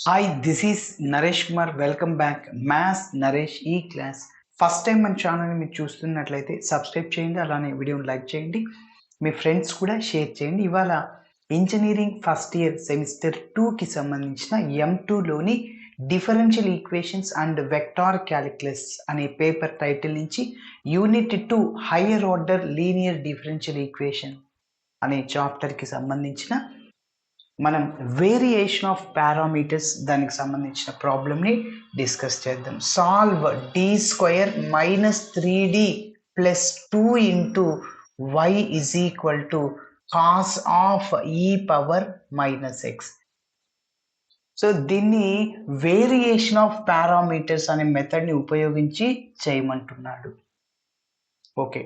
Hi, this is Naresh Kumar. Welcome back maths Naresh ఈ class. First time మన ఛానల్ని మీరు చూస్తున్నట్లయితే సబ్స్క్రైబ్ చేయండి, అలానే వీడియోని లైక్ చేయండి, మీ ఫ్రెండ్స్ కూడా షేర్ చేయండి. ఇవాళ ఇంజనీరింగ్ ఫస్ట్ ఇయర్ సెమిస్టర్ 2కి సంబంధించిన M2లోని differential equations and vector calculus అనే పేపర్ టైటిల్ నుంచి unit 2 higher order linear differential equation అనే చాప్టర్కి సంబంధించిన మనం వేరియేషన్ ఆఫ్ పారామీటర్స్ దానికి సంబంధించిన ప్రాబ్లమ్ని డిస్కస్ చేద్దాం. Solve d² - 3d + 2 into y is equal to cos of e⁻−x. So దీన్ని వేరియేషన్ ఆఫ్ పారామీటర్స్ అనే మెథడ్ని ఉపయోగించి చేయమంటున్నాడు. ఓకే,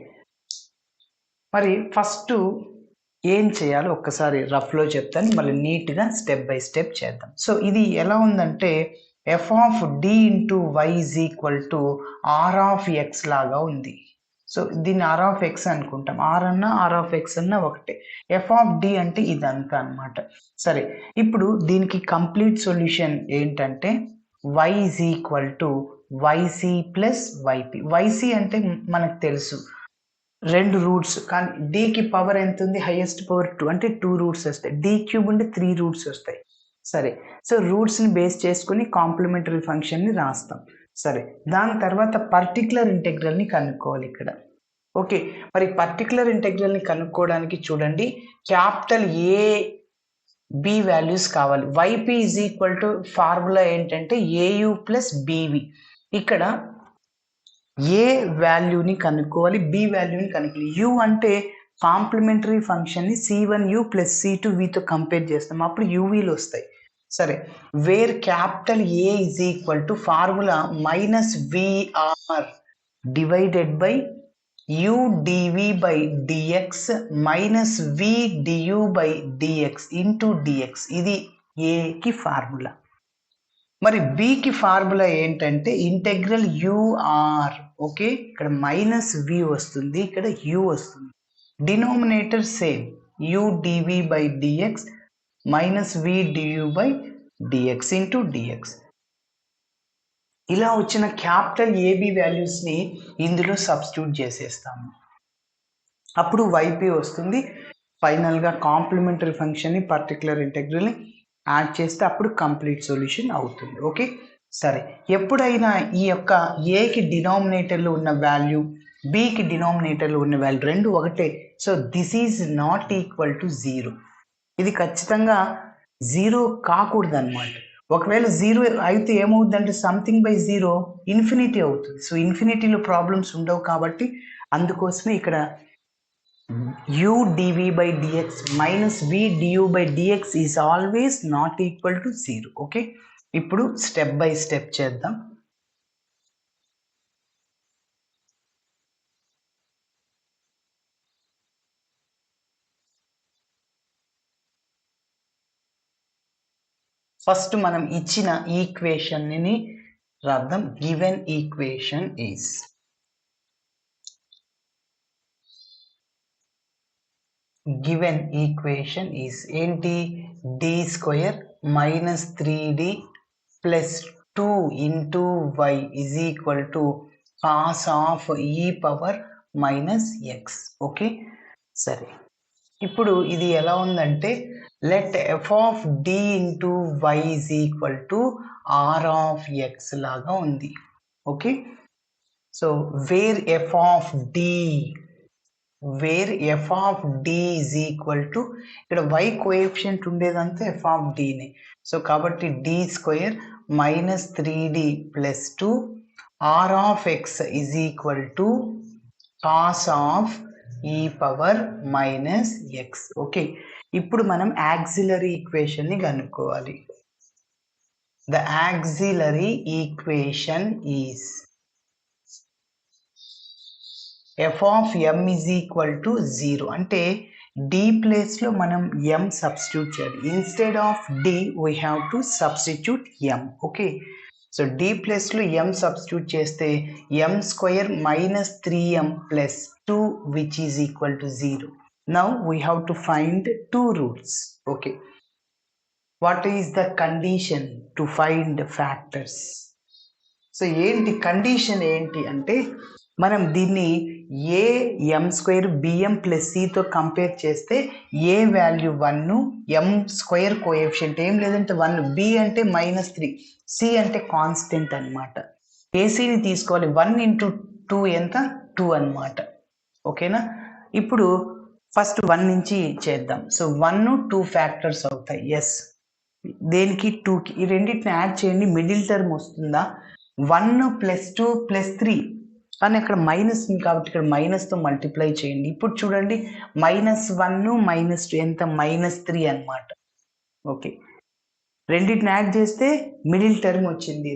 మరి ఫస్ట్ ఏం చేయాలో ఒక్కసారి రఫ్లో చెప్తాను, మళ్ళీ నీట్గా స్టెప్ బై స్టెప్ చేద్దాం. సో ఇది ఎలా ఉందంటే f(d × y) is equal to r(x) లాగా ఉంది. సో దీన్ని r(x) అనుకుంటాం. r అన్నా r(x) అన్నా ఒకటే. f(d) అంటే ఇదంతా అనమాట. సరే, ఇప్పుడు దీనికి కంప్లీట్ సొల్యూషన్ ఏంటంటే y is equal to yc + yp. yc అంటే మనకు తెలుసు, 2 రూట్స్, కానీ డీకి పవర్ ఎంత ఉంది? హైయెస్ట్ పవర్ 2 అంటే 2 రూట్స్ వస్తాయి. d³ ఉంటే 3 రూట్స్ వస్తాయి. సరే, సో రూట్స్ని బేస్ చేసుకుని కాంప్లిమెంటరీ ఫంక్షన్ని రాస్తాం. సరే, దాని తర్వాత పర్టికులర్ ఇంటెగ్రల్ని కనుక్కోవాలి ఇక్కడ. ఓకే, మరి పర్టికులర్ ఇంటెగ్రల్ని కనుక్కోవడానికి చూడండి, క్యాపిటల్ AB వాల్యూస్ కావాలి. yp is equal to formula ఏంటంటే au + bv. ఇక్కడ ఏ వాల్యూని కనుక్కోవాలి, బి వాల్యూని కనుక్కోవాలి. యు అంటే కాంప్లిమెంటరీ ఫంక్షన్ని c1u + c2vతో కంపేర్ చేస్తాం, అప్పుడు యూవీలు వస్తాయి. సరే, wear capital A is equal to formula -vr divided by u dv/dx - v du/dx into dx. ఇది ఏకి ఫార్ములా. మరి బికి ఫార్ములా ఏంటంటే ఇంటెగ్రల్ ur. ఓకే, ఇక్కడ -v వస్తుంది, ఇక్కడ u వస్తుంది. Denominator same, u dv/dx - v du/dx into dx. ఇలా వచ్చిన క్యాపిటల్ ఏబి వాల్యూస్ని ఇందులో సబ్స్టిట్యూట్ చేసేస్తాము, అప్పుడు yp వస్తుంది. ఫైనల్గా కాంప్లిమెంటరీ ఫంక్షన్ని పర్టికులర్ ఇంటెగ్రల్ని యాడ్ చేస్తే అప్పుడు కంప్లీట్ సొల్యూషన్ అవుతుంది. ఓకే, సరే, ఎప్పుడైనా ఈ యొక్క ఏకి డినామినేటర్లో ఉన్న వాల్యూ, బికి డినామినేటర్లో ఉన్న వాల్యూ రెండు ఒకటే. So this is not equal to 0. ఇది ఖచ్చితంగా 0 కాకూడదు అనమాట. ఒకవేళ 0 అయితే ఏమవుతుందంటే సంథింగ్ బై 0 ఇన్ఫినిటీ అవుతుంది. సో ఇన్ఫినిటీలో ప్రాబ్లమ్స్ ఉండవు కాబట్టి అందుకోసమే ఇక్కడ u dv/dx - v du/dx is always not equal to 0. Okay, ఇప్పుడు స్టెప్ బై స్టెప్ చేద్దాం. ఫస్ట్ మనం ఇచ్చిన ఈక్వేషన్ని రాద్దాం. గివెన్ ఈక్వేషన్ ఈజ్ ఏంటి? d² - 3d + 2 into y is equal to cos of e⁻−x. Okay, సరే, ఇప్పుడు ఇది ఎలా ఉందంటే let f(d × y) is equal to r(x) లాగా ఉంది. Okay, so where f(d) is equal to, ఇక్కడ y కోఎఫిషియంట్ ఉండేదంతా f(d)ని. సో కాబట్టి d² - 3d + 2 r(x) is equal to cos of e⁻−x. Okay, ఇప్పుడు మనం యాక్సిలరీ ఈక్వేషన్ని కనుక్కోవాలి. The auxiliary equation is f(m) is equal to 0. అంటే d ప్లేస్లో మనం m సబ్స్టిట్యూట్ చేయాలి. Instead of d we have to substitute m. Okay, so d ప్లేస్లో m substitute చేస్తే m² - 3m + 2 which is equal to 0. Now we have to find 2 roots. Okay, what is the condition to find factors? So ఏంటి condition ఏంటి అంటే మనం దీన్ని ఏ M square BM plus సితో compare చేస్తే ఏ value 1, M square coefficient ఏం లేదంటే 1, B అంటే -3, C అంటే కాన్స్టెంట్ అనమాట. ఏసీని తీసుకోవాలి. 1 × 2 ఎంత? 2 అనమాట. ఓకేనా? ఇప్పుడు ఫస్ట్ 1 నుంచి చేద్దాం. సో 1, 2 ఫ్యాక్టర్స్ అవుతాయి. ఎస్, దేనికి? 2కి. ఈ రెండింటిని యాడ్ చేయండి, మిడిల్ టర్మ్ వస్తుందా? 1 + 2 + 3 కానీ అక్కడ మైనస్ ఉంది కాబట్టి ఇక్కడ మైనస్తో మల్టిప్లై చేయండి. ఇప్పుడు చూడండి, -1 -2 ఎంత? -3 అనమాట. ఓకే, రెండింటిని యాడ్ చేస్తే మిడిల్ టర్మ్ వచ్చింది.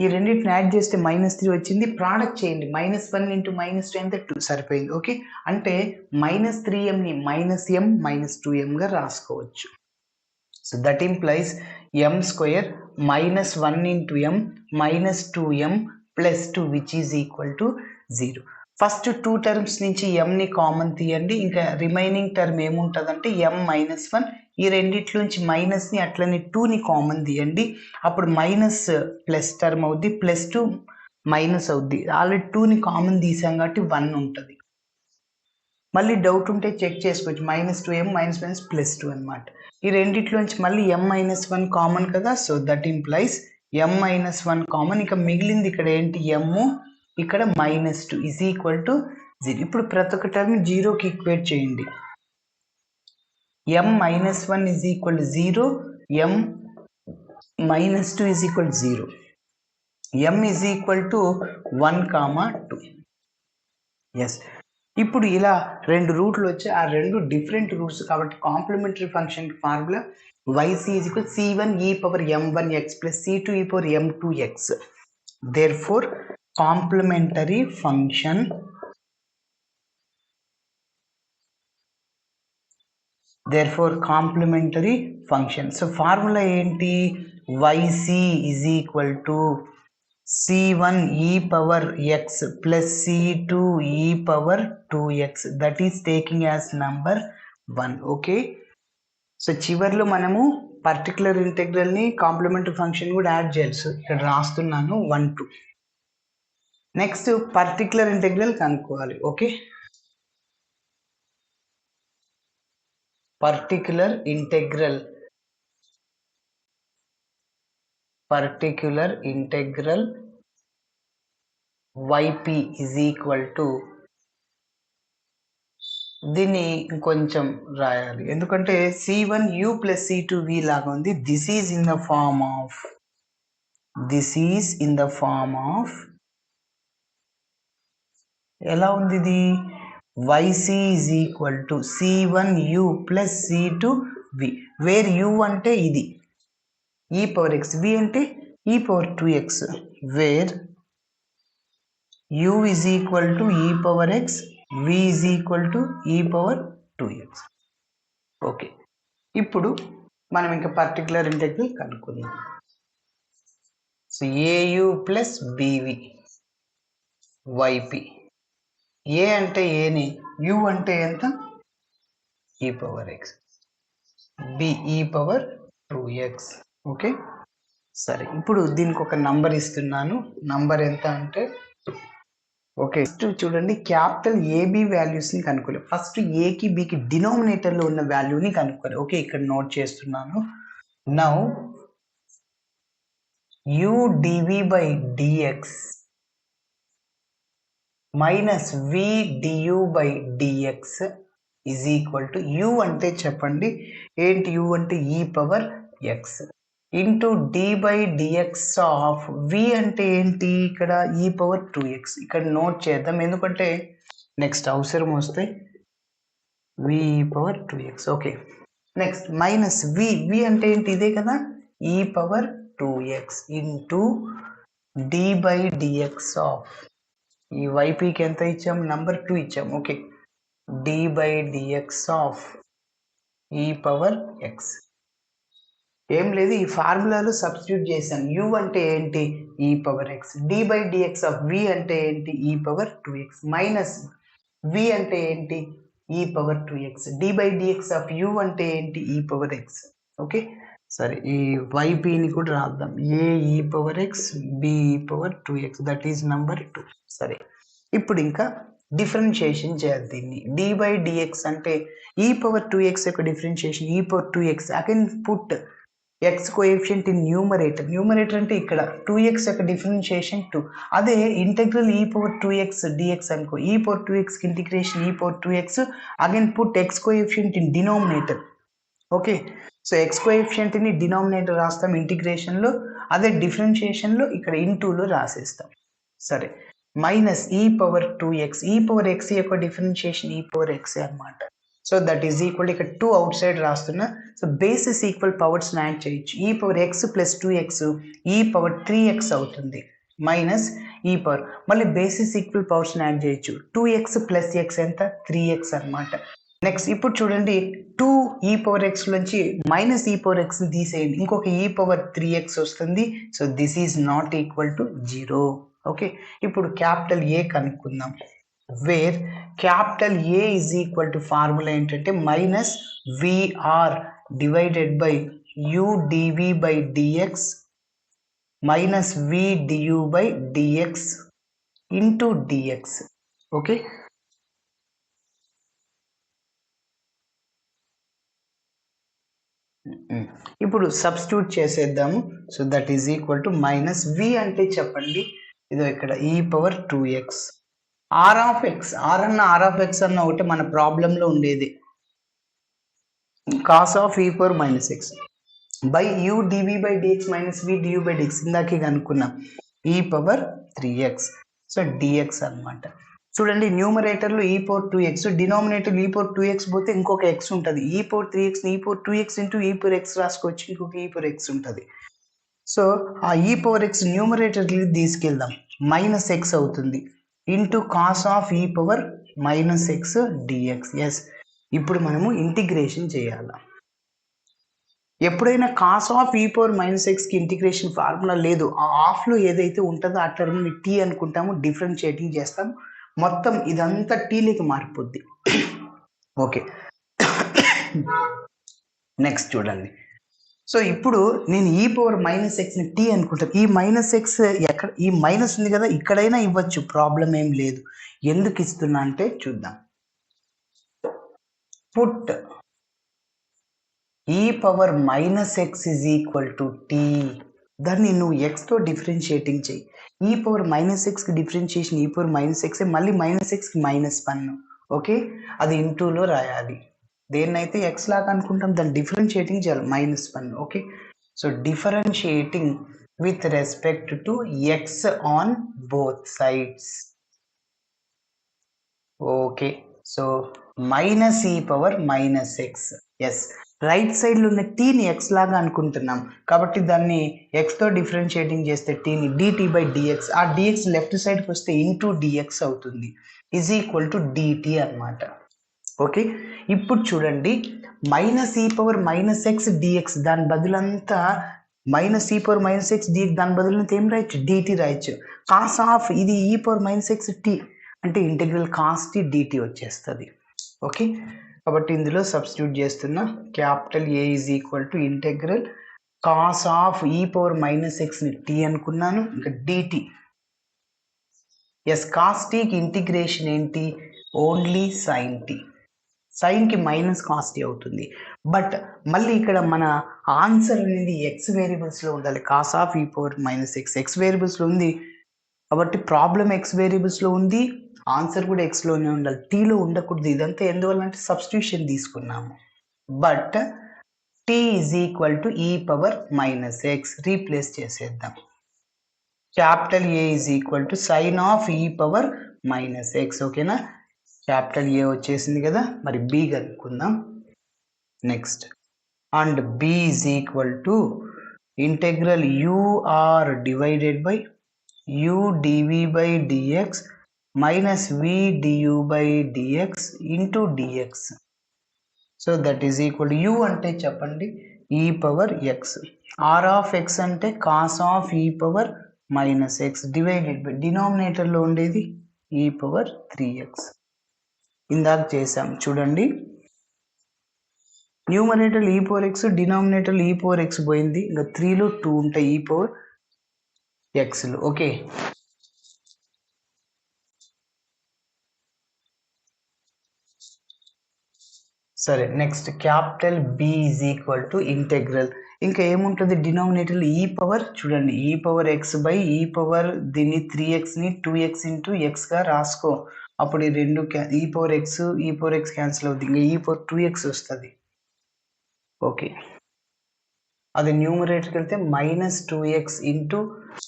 ఈ రెండింటిని యాడ్ చేస్తే -3 వచ్చింది. ప్రోడక్ట్ చేయండి, -1 × -2 ఎంత? 2 సరిపోయింది. ఓకే, అంటే -3mని -m -2mగా రాసుకోవచ్చు. So that implies m square -1 × m -2m + 2 which is equal to 0. First 2 terms నుంచి mని కామన్ తీయండి. ఇంకా రిమైనింగ్ టర్మ్ ఏముంటుందంటే m -1. ఈ రెండిట్లోంచి మైనస్ని అట్లనే 2ని కామన్ తీయండి. అప్పుడు మైనస్ ప్లస్ టర్మ్ అవుద్ది, +2 మైనస్ అవుద్ది. ఆల్రెడీ 2ని కామన్ తీసాం కాబట్టి 1 ఉంటుంది. మళ్ళీ డౌట్ ఉంటే చెక్ చేసుకోవచ్చు. -2m -2 అనమాట. ఈ రెండిట్లోంచి మళ్ళీ m -1 కామన్ కదా. So that implies m -1 common. ఇక మిగిలింది ఇక్కడ ఏంటి? m, ఇక్కడ -2 ఈజ్ ఈక్వల్ టు 0. ఇప్పుడు ప్రతి ఒక్క టర్మ్ 0కి ఈక్వేట్ చేయండి. m -1 is equal to 0, m -2 is equal to 0, m is equal to 1, 2. Yes, ఇప్పుడు ఇలా 2 రూట్లు వచ్చి ఆ 2 డిఫరెంట్ రూట్స్ కాబట్టి complementary function formula yc is equal c1 e⁻m1x + c2 e⁻m2x. therefore complementary function. So formula ఏంటి? yc is equal to c1 e⁻x + c2 e⁻2x, that is taking as number 1. Okay, so చివరిలో మనము particular ఇంటెగ్రల్ని complementary function కూడా add చేయాలి. So ఇక్కడ రాస్తున్నాను 1, 2. Next particular integral కనుక్కోవాలి. Okay, particular integral yp is equal to, దీన్ని ఇంకొంచెం రాయాలి ఎందుకంటే c1u + c2v లాగా ఉంది. This is in the form of ఎలా ఉంది ఇది? yc is equal to c1u + c2v, where u అంటే ఇది e⁻x, v అంటే e⁻2x, where u is equal to e⁻x, v is equal to e⁻2x. Okay, ఇప్పుడు మనం ఇంకా పర్టికులర్ ఇంటెగ్రల్ కనుక్కుందాం. So au + bv yp, a అంటే ఏని, u అంటే ఎంత? e⁻x, b e⁻2x. ఓకే, సరే, ఇప్పుడు దీనికి ఒక నంబర్ ఇస్తున్నాను. నంబర్ ఎంత అంటే, ఓకే, ఫస్ట్ చూడండి, క్యాపిటల్ ఏబి వాల్యూస్ని కనుక్కోవాలి. ఫస్ట్ ఏకి బికి డినామినేటర్లో ఉన్న వాల్యూని కనుక్కోవాలి. ఓకే, ఇక్కడ నోట్ చేస్తున్నాను. Now u dv/dx minus v du/dx is equal to, u అంటే చెప్పండి ఏంటి? u అంటే e⁻x into d/dx of v అంటే ఏంటి? ఇక్కడ e⁻2x. ఇక్కడ నోట్ చేద్దాం ఎందుకంటే నెక్స్ట్ అవసరం వస్తే v e⁻2x. Okay, next minus v అంటే ఏంటి? ఇదే కదా, e⁻2x ఇంటూ d/dx ఆఫ్, ఈ ypకి ఎంత ఇచ్చాం? నంబర్ 2 ఇచ్చాం. Okay, d/dx of e⁻x. ఏం లేదు, ఈ ఫార్ములాలో సబ్స్టిట్యూట్ చేశాను. u అంటే ఏంటి? e⁻x. d/dx ఆఫ్ v అంటే ఏంటి? e⁻2x. మైనస్ v అంటే ఏంటి? e⁻2x. d/dx ఆఫ్ u అంటే ఏంటి? e⁻x. ఓకే, సరే ఈ YBని కూడా రాద్దాం. AE power x BE power 2x that is number 2. సరే ఇప్పుడు ఇంకా డిఫరెన్షియేషన్ చేయాలి దీన్ని. d బై dx అంటే e పవర్ 2x యొక్క differentiation e power 2x again put x coefficient in numerator. Numerator అంటే ఇక్కడ 2x యొక్క డిఫరెన్షియేషన్ 2. అదే integral e power 2x dx అనుకో, e పవర్ 2x కి integration e power 2x again put x coefficient in denominator. Okay, so x కోఎఫిషియంట్ని denominator రాస్తాం ఇంటిగ్రేషన్లో, అదే డిఫరెన్షియేషన్లో ఇక్కడ ఇంటూలో రాసేస్తాం. సరే మైనస్ ఈ పవర్ 2x, ఈ పవర్ x యొక్క డిఫరెన్షియేషన్ ఈ పవర్ x అనమాట. సో దట్ ఈజ్ ఈక్వల్, ఇక్కడ 2 అవుట్ సైడ్ రాస్తున్నా. So basis equal powers add చేయొచ్చు. ఈ పవర్ x ప్లస్ 2x ఈ పవర్ 3x అవుతుంది, మైనస్ ఈ పవర్, మళ్ళీ బేసిస్ ఈక్వల్ పవర్స్ యాడ్ చేయొచ్చు. 2x ప్లస్ x ఎంత 3x అనమాట. నెక్స్ట్ ఇప్పుడు చూడండి 2 ఈ పవర్ x నుంచి మైనస్ ఈ పవర్ x తీసేయండి, ఇంకొక ఈ పవర్ 3x వస్తుంది. So this is not equal to 0. Okay, ఇప్పుడు క్యాపిటల్ ఏ కనుక్కుందాం. Where capital A is equal to formula ఏంటంటే minus VR divided by u dv by dx minus v du by dx into dx. Okay, ఇప్పుడు substitute చేసేద్దాము. So that is equal to minus v అంటే చెప్పండి, ఇదో ఇక్కడ e power 2x are of x, r of x అన్న ఒకటి మన ప్రాబ్లంలో ఉండేది, cos of e power minus x by u dv by dx minus v du by dx ఇందాకే కనుక్కున్నాం ఈ పవర్ 3x. సో డిఎక్స్ అనమాట. చూడండి న్యూమరేటర్లో ఈ power 2x, denominator e power 2x పోతే ఇంకొక x ఉంటుంది, ఈ పవర్ 3x ఈ power 2x into e power x రాసుకోవచ్చు, ఇంకొక ఈ పవర్ x ఉంటుంది. సో ఆ ఈ పవర్ x న్యూమరేటర్కి తీసుకెళ్దాం, మైనస్ x అవుతుంది into cos of e power minus x dx. Yes, ఇప్పుడు మనము ఇంటిగ్రేషన్ చేయాలి. ఎప్పుడైనా cos of e power minus ఎక్స్కి ఇంటిగ్రేషన్ ఫార్ములా లేదు, ఆ ఆఫ్లో ఏదైతే ఉంటుందో ఆ టర్మ్ని టీ అనుకుంటాము, డిఫరెన్షియేటింగ్ చేస్తాము, మొత్తం ఇదంతా టీలోకి మారిపోద్ది. ఓకే, నెక్స్ట్ చూడండి. సో ఇప్పుడు నేను ఈ పవర్ మైనస్ ఎక్స్ని టీ అనుకుంటాను. ఈ మైనస్ ఎక్స్ ఎక్కడ, ఈ మైనస్ ఉంది కదా, ఇక్కడైనా ఇవ్వచ్చు, ప్రాబ్లం ఏం లేదు. ఎందుకు ఇస్తున్నా అంటే చూద్దాం. Put e power minus x is equal to t, దాన్ని నువ్వు ఎక్స్తో డిఫరెన్షియేటింగ్ చేయి. ఈ పవర్ మైనస్ ఎక్స్కి differentiation e power minus x, మళ్ళీ మైనస్ ఎక్స్కి -1. ఓకే, అది ఇంటూలో రాయాలి. దేన్నైతే ఎక్స్ లాగా అనుకుంటాం దాన్ని డిఫరెన్షియేటింగ్ చేయాలి -1. Okay, so differentiating with respect to x on both sides. Okay, so minus e power minus x. Yes, right సైడ్లో ఉన్న టీని ఎక్స్ లాగా అనుకుంటున్నాం కాబట్టి దాన్ని ఎక్స్తో డిఫరెన్షియేటింగ్ చేస్తే టీని డిటీ బై డిఎక్స్, ఆ డిఎక్స్ లెఫ్ట్ సైడ్కి వస్తే ఇంటూ డిఎక్స్ అవుతుంది, ఈజ్ ఈక్వల్ టు డిటీ అనమాట. ఓకే, ఇప్పుడు చూడండి minus e power minus x dx, దాని బదులంతా minus e power minus x dx, దాని బదులంతా ఏం రాయొచ్చు, డిటీ రాయొచ్చు. కాస్ ఆఫ్ ఇది e power minus x t అంటే ఇంటెగ్రల్ కాస్ టీ డిటీ వచ్చేస్తుంది. ఓకే, కాబట్టి ఇందులో సబ్స్టిట్యూట్ చేస్తున్నా, capital A is equal to integral cos of e power minus ఎక్స్ని టీ అనుకున్నాను, ఇంకా డిటీ. ఎస్, కాస్ టీకి ఇంటిగ్రేషన్ ఏంటి, ఓన్లీ సైన్ టీ, సైన్కి మైనస్ కాస్ టీ అవుతుంది. బట్ మళ్ళీ ఇక్కడ మన ఆన్సర్ అనేది ఎక్స్ వేరియబుల్స్లో ఉండాలి. Cos of e power minus x x వేరియబుల్స్లో ఉంది కాబట్టి ప్రాబ్లం ఎక్స్ వేరియబుల్స్లో ఉంది, ఆన్సర్ కూడా ఎక్స్లోనే ఉండాలి, టీలో ఉండకూడదు. ఇదంతా ఎందువల్ల అంటే సబ్స్టిట్యూషన్ తీసుకున్నాము. But t is equal to e power minus x replace చేసేద్దాం. Capital A is equal to sin of e power minus x. ఓకేనా, క్యాపిటల్ ఏ వచ్చేసింది కదా, మరి బి కనుక్కుందాం. Next and B is equal to integral u r divided by u dv by dx minus v du by dx into dx. So that is equal to u అంటే చెప్పండి e power x, r of x అంటే cos of e power minus x divided by డినామినేటర్లో ఉండేది e power 3x. ఇందాక చేసాం చూడండి, numerator e power x, denominator e power x పోయింది. ఇంకా 3లో 2 ఉంటాయి ఈ పవర్ ఎక్స్లు. ఓకే, సరే. Next capital B is equal to integral. ఇంకా ఏముంటుంది డినామినేటర్ ఈ పవర్, చూడండి e power x by e power దీన్ని 3xని 2x ఇంటూ ఎక్స్గా రాసుకో. అప్పుడు ఈ రెండు ఈ పవర్ ఎక్స్ క్యాన్సిల్ అవుతుంది. ఇంకా ఈ పవర్ 2x వస్తుంది. ఓకే, అది న్యూమరేటర్కి వెళ్తే -2x into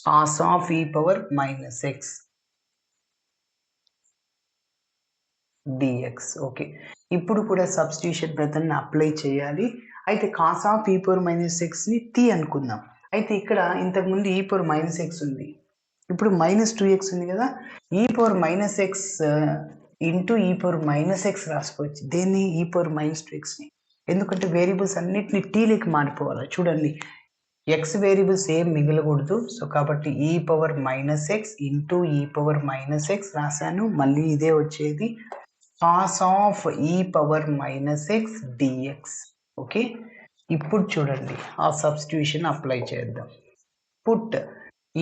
cos of e power -x dx. Okay, ఇప్పుడు కూడా సబ్స్టిట్యూషన్ మెథడ్ని అప్లై చేయాలి. అయితే కాస్ ఆఫ్ ఈ పవర్ -xని t అనుకుందాం. అయితే ఇక్కడ ఇంతకుముందు ఈ పవర్ -x ఉంది, ఇప్పుడు -2x ఉంది కదా. ఈ పవర్ -x ఇంటూ ఈ పవర్ -x రాసుకోవచ్చు. దేన్ని? ఈ పవర్ -2xని. ఎందుకంటే వేరియబుల్స్ అన్నిటిని t లకి మారిపోవాలి. చూడండి x వేరియబుల్స్ ఏం మిగలకూడదు. సో కాబట్టి ఈ పవర్ -x ఇంటూ ఈ పవర్ -x రాశాను. మళ్ళీ ఇదే వచ్చేది cos of e power -x dx. Okay, ఇప్పుడు చూడండి ఆ సబ్స్టిట్యూషన్ అప్లై చేద్దాం. Put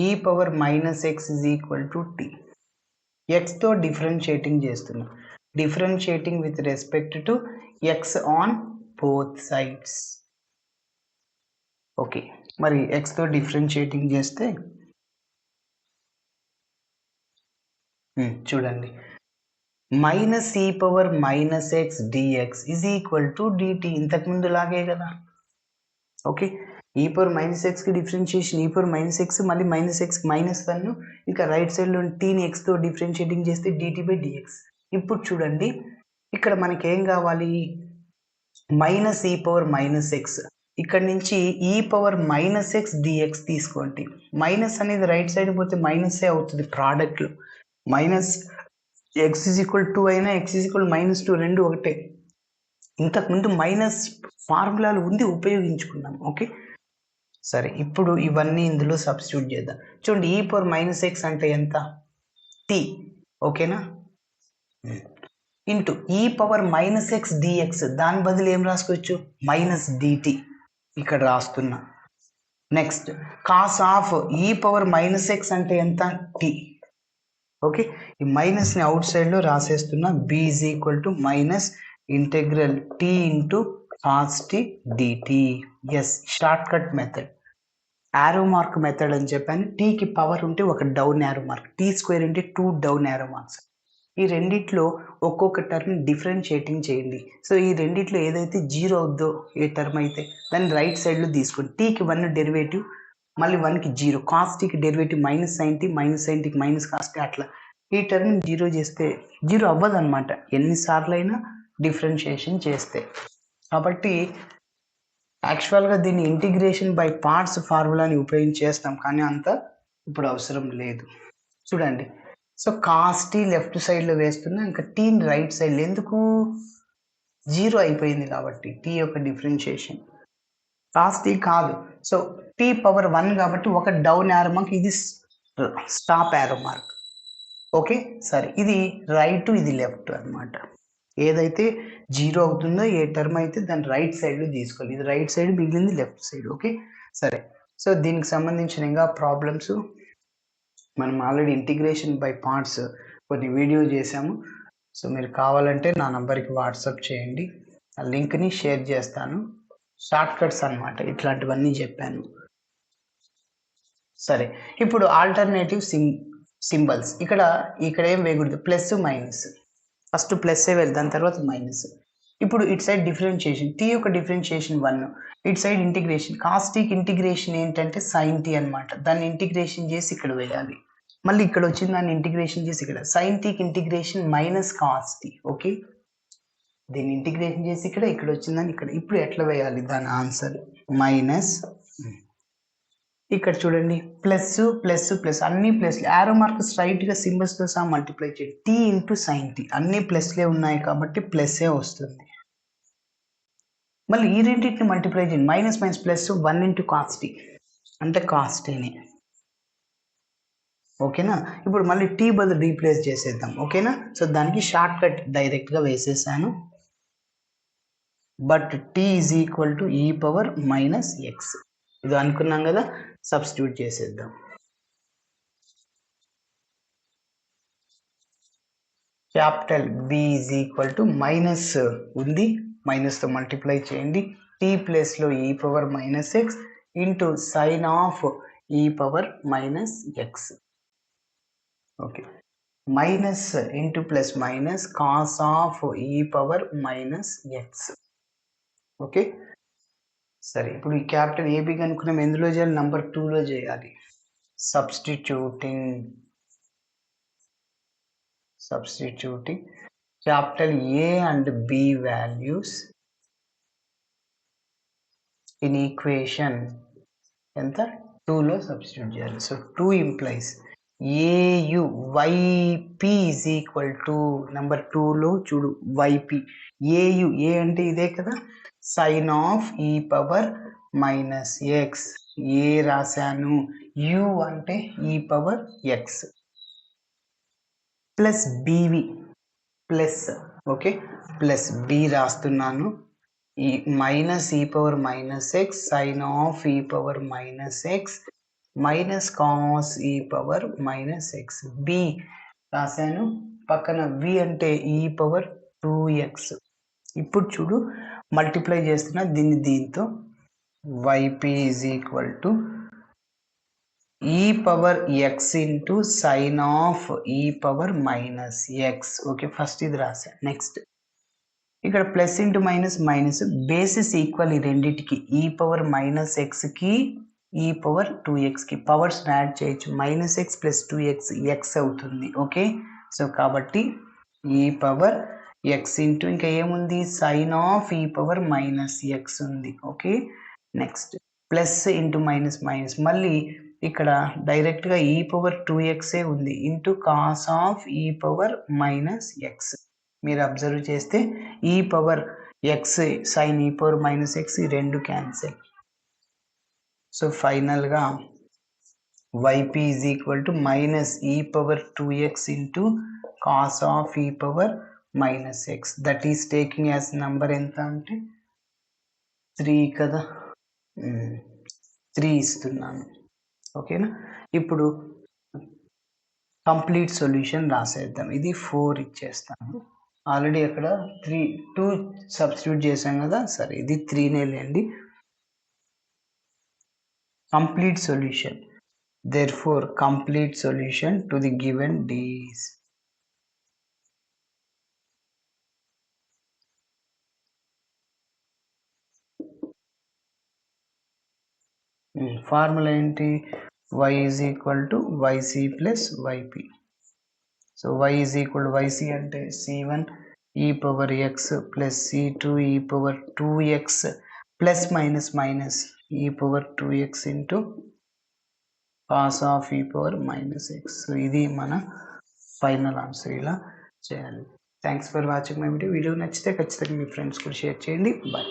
e power -x is equal to t. ఎక్స్తో డిఫరెన్షియేటింగ్ చేస్తున్నాం, differentiating with respect to x on both sides. Okay, మరి ఎక్స్తో డిఫరెన్షియేటింగ్ చేస్తే చూడండి -e power -x dx is equal to dt. ఇంతకుముందు లాగే కదా. ఓకే, ఈ పవర్ -xకి డిఫరెన్షియేషన్, ఈ పవర్ -x మళ్ళీ -xకి -1, ఇంకా రైట్ సైడ్లో టీని ఎక్స్తో డిఫరెన్షియేటింగ్ చేస్తే dt/dx. ఇప్పుడు చూడండి ఇక్కడ మనకి ఏం కావాలి? -e పవర్ -x, ఇక్కడ నుంచి e పవర్ -x dx తీసుకోండి. మైనస్ అనేది రైట్ సైడ్ పోతే మైనసే అవుతుంది ప్రోడక్ట్లో. -x ఈజ్ ఈక్వల్ 2 అయినా x ఈజ్ ఈక్వల్ -2 రెండు ఒకటే. ఇంతకుముందు మైనస్ ఫార్ములాలు ఉంది, ఉపయోగించుకున్నాం. ఓకే, సరే. ఇప్పుడు ఇవన్నీ ఇందులో సబ్స్టిట్యూట్ చేద్దాం. చూడండి ఈ పవర్ -x అంటే ఎంత? t. ఓకేనా, into e power -x dx, దాని బదులు ఏం రాసుకోవచ్చు? -dt ఇక్కడ రాస్తున్నా. Next cos of e power -x అంటే ఎంత? t. ఓకే, ఈ మైనస్ని అవుట్ సైడ్లో రాసేస్తున్నా. b is equal to integral t into cos t dt. Yes, short cut method, arrow mark method అని చెప్పాను. టీకి పవర్ ఉంటే ఒక డౌన్ యారో మార్క్, t² ఉంటే 2 డౌన్ యారో మార్క్స్. ఈ రెండిట్లో ఒక్కొక్క టర్మ్ డిఫరెన్షియేటింగ్ చేయండి. సో ఈ రెండిట్లో ఏదైతే 0 అవుద్దో ఏ టర్మ్ అయితే దాన్ని రైట్ సైడ్లో తీసుకోండి. టీకి 1 డెరివేటివ్, మళ్ళీ 1కి 0, కాస్ టీకి డెరివేటివ్ -90, -90కి -cos t. అట్లా ఈ టర్మ్ 0 చేస్తే 0 అవ్వదు అనమాట ఎన్నిసార్లు అయినా డిఫరెన్షియేషన్ చేస్తే. కాబట్టి యాక్చువల్గా దీన్ని ఇంటిగ్రేషన్ బై పార్ట్స్ ఫార్ములాని ఉపయోగించేస్తాం, కానీ అంత ఇప్పుడు అవసరం లేదు. చూడండి, సో కాస్ టీ లెఫ్ట్ సైడ్లో వేస్తున్నా, ఇంకా టీని రైట్ సైడ్లో. ఎందుకు? 0 అయిపోయింది కాబట్టి టీ యొక్క డిఫరెన్షియేషన్. కాస్ టీ కాదు, సో టీ పవర్ 1 కాబట్టి ఒక డౌన్ యారో మార్క్, ఇది స్టాప్ యారో మార్క్. ఓకే, సరే. ఇది రైట్, ఇది లెఫ్ట్ అనమాట. ఏదైతే 0 అవుతుందో ఏ టర్మ్ అయితే దాన్ని రైట్ సైడ్లో తీసుకోవాలి. ఇది రైట్ సైడ్, మిగిలింది లెఫ్ట్ సైడ్. ఓకే, సరే. సో దీనికి సంబంధించిన ఇంకా ప్రాబ్లమ్స్ మనం ఆల్రెడీ ఇంటిగ్రేషన్ బై పార్ట్స్ కొన్ని వీడియో చేసాము. సో మీరు కావాలంటే నా నంబర్కి వాట్సాప్ చేయండి, ఆ లింక్ని షేర్ చేస్తాను. షార్ట్ కట్స్ అనమాట, ఇట్లాంటివన్నీ చెప్పాను. సరే, ఇప్పుడు ఆల్టర్నేటివ్ సింబల్స్ ఇక్కడ ఏం వేయకూడదు, ప్లస్ మైనస్. ఫస్ట్ ప్లస్సే వెళ్ళి దాని తర్వాత మైనస్. ఇప్పుడు ఇటు సైడ్ డిఫరెన్షియేషన్, టీ యొక్క డిఫరెన్షియేషన్ 1, ఇటు సైడ్ ఇంటిగ్రేషన్, కాస్ టీకి ఇంటిగ్రేషన్ ఏంటంటే సైన్ టీ అనమాట. దాన్ని ఇంటిగ్రేషన్ చేసి ఇక్కడ వేయాలి. మళ్ళీ ఇక్కడ వచ్చింది దాన్ని ఇంటిగ్రేషన్ చేసి ఇక్కడ. సైన్ టీకి ఇంటిగ్రేషన్ -cos t. ఓకే, దీన్ని ఇంటిగ్రేషన్ చేసి ఇక్కడ వచ్చిందని ఇక్కడ. ఇప్పుడు ఎట్లా వేయాలి దాని ఆన్సర్? మైనస్, ఇక్కడ చూడండి ప్లస్ ప్లస్ ప్లస్, అన్ని ప్లస్. యారో మార్క్ స్ట్రైట్గా సింబల్స్తో సహా మల్టిప్లై చేయండి. టీ ఇంటూ సైన్ టీ, అన్ని ప్లస్లే ఉన్నాయి కాబట్టి ప్లస్సే వస్తుంది. మళ్ళీ ఈ రెండింటిని మల్టిప్లై చేయండి, minus minus plus 1 into cos t అంటే కాస్ టీని. ఓకేనా, ఇప్పుడు మళ్ళీ టీ బదులు రీప్లేస్ చేసేద్దాం. ఓకేనా, సో దానికి షార్ట్ కట్ డైరెక్ట్గా వేసేసాను. But t is equal to e power minus X. ఇది అనుకున్నాం కదా, సబ్స్టిట్యూట్ చేసేద్దాం. Capital B is equal to minus ఉంది, మైనస్తో మల్టిప్లై చేయండి. t ప్లేస్లో e power minus X into sine of e power minus x. Okay, minus into plus minus cos of e power minus x. Okay సరే, ఇప్పుడు ఈ capital AB కనుక్కున్నాం, ఎందులో చేయాలి, number 2లో చేయాలి. Substituting capital A and B values in equation ఎంత 2లో సబ్స్టిట్యూట్ చేయాలి. సో 2 implies AU YP is equal to number 2లో చూడు YP. AU A అంటే ఇదే కదా, sine of e power minus x. A రాశాను, U అంటే e power x plus BV plus, okay plus B రాస్తున్నాను. ఈ minus e power minus x sine of e power minus x minus cos e power minus x. B రాశాను, పక్కన వి అంటే e power 2x. ఇప్పుడు చూడు multiply చేస్తున్నా దీంతో, YP is equal to e power x into sine of e power minus x. Okay, first ఇది రాసా. Next ఇక్కడ plus into minus minus, bases equal ఈ రెండింటికి, ఈ పవర్ మైనస్ ఎక్స్కి ఈ పవర్ 2xకి పవర్స్ యాడ్ చేయొచ్చు. Minus x plus 2x x అవుతుంది. Okay, so కాబట్టి ఈ పవర్ ఎక్స్ ఇంటూ ఇంకా ఏముంది, sine of e power minus x ఉంది. Okay, next plus into minus minus, మళ్ళీ ఇక్కడ డైరెక్ట్గా ఈ పవర్ 2xే ఉంది into cos of e power minus x. మీరు అబ్జర్వ్ చేస్తే e power x sine e power minus x ఈ రెండు క్యాన్సిల్. సో ఫైనల్గా YP is equal to minus e power 2x into cos of e power minus x. That is taking as number ఎంత అంటే 3 కదా, 3 ఇస్తున్నాను. ఓకేనా, ఇప్పుడు కంప్లీట్ సొల్యూషన్ రాసేద్దాం. ఇది 4 ఇచ్చేస్తాను. ఆల్రెడీ అక్కడ 2 సబ్స్టిట్యూట్ చేసాం కదా, సరే ఇది 3నే లేండి. Complete solution, therefore complete solution to the given D's. Formula ఏంటి, y is equal to yc plus yp. So y is equal to yc అంటే c1 e power x plus c2 e power 2x plus minus minus e power 2x into cos of e power minus x. So ఇది మన final answer. ఇలా చేయాలి. Thanks for watching my video. Video నచ్చితే ఖచ్చితంగా మీ friends కూడా share చేయండి. Bye.